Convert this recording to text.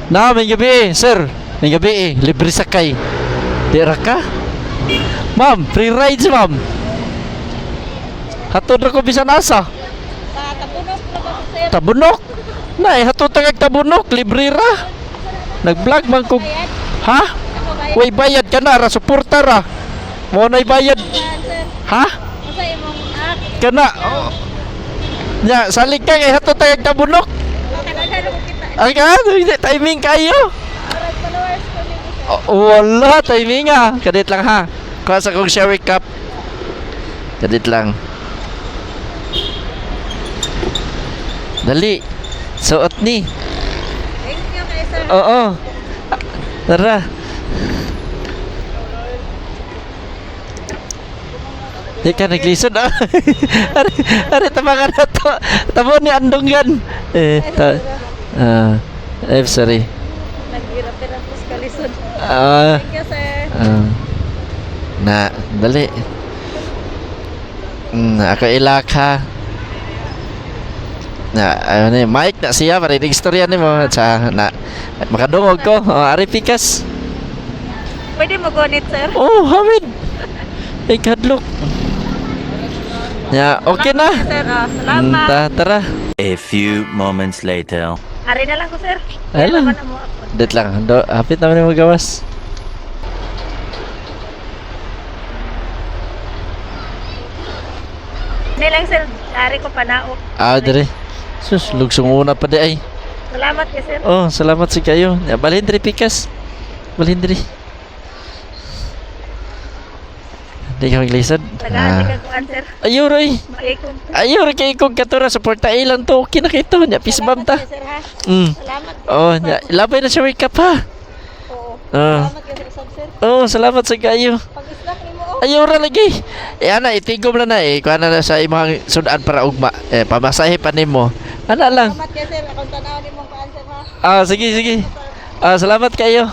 Na, may gabi sir. May gabi libre sakay. Dira ka? Ma'am, free rides ma'am. Hatod na ko bisan asa. Tabunok na ba sir? Tabunok. Nay, hatod tagag tabunok, libre ra. Nag-vlog man ko. Ha? Ako bayad Way bayad ka na, ra suporta ra. Mo nay bayad. sir. Ha? Asa imong app? Kana. Oh. Nya, salig ka kay hatod tagag tabunok. Kadaghan ko kita. Ay ka, timing kayo. Para followers ko ni sir. Oh, wala, timing Kadit lang ha. Kuha sa kong shower cup. Kadit lang. Dali. Suot ni. Thank you kay sir. Oo. Tara. Di ka naglisod Ari tabangan na to. Tabo ni Andonggan. Sorry. Naghirap-hirap ko sa kalisod. Ah, Thank you sir. na, dali. Ako ilak ha. Na, ayun ni Mike na siya para istorya ni mo sa na makadungog ko. Ari pikas. Pwede mo gunit sir. Oh, Hamid. Kadlok. Ya, okay na. Sir, salamat. Tara. A few moments later. Ari na lang ko sir. Ay lang. Naman na mo ako. Det lang. Hapit naman yung magawas. Hindi lang sir. Ari ko panaok. Dire. Sus, lugsong una pa di ay. Salamat kay sir. Oh, salamat si kayo. Ya, balhin diri pikas. Balhin diri. Di ka maglisod. Tagaan ka ko sir. Ayaw Roy. Maikom. Ayaw Roy kay kong katura. Suporta ilang to. Okay na kayo. Nya, peace bomb ta. Sir ha. Mm. Salamat. Oh, nya, labay na sa wake up ha. Oo. Ah. Salamat kay sir sir. Oh, salamat sa kayo. Pag-snack nimo oh. Ayaw ra lagi. Ana, itigom na na kuha na sa imong sudan para ugma. Pamasahe pa nimo. Ana lang. Salamat kay sir. Akong tanaw nimo ko sir ha. Sige. Salamat kayo.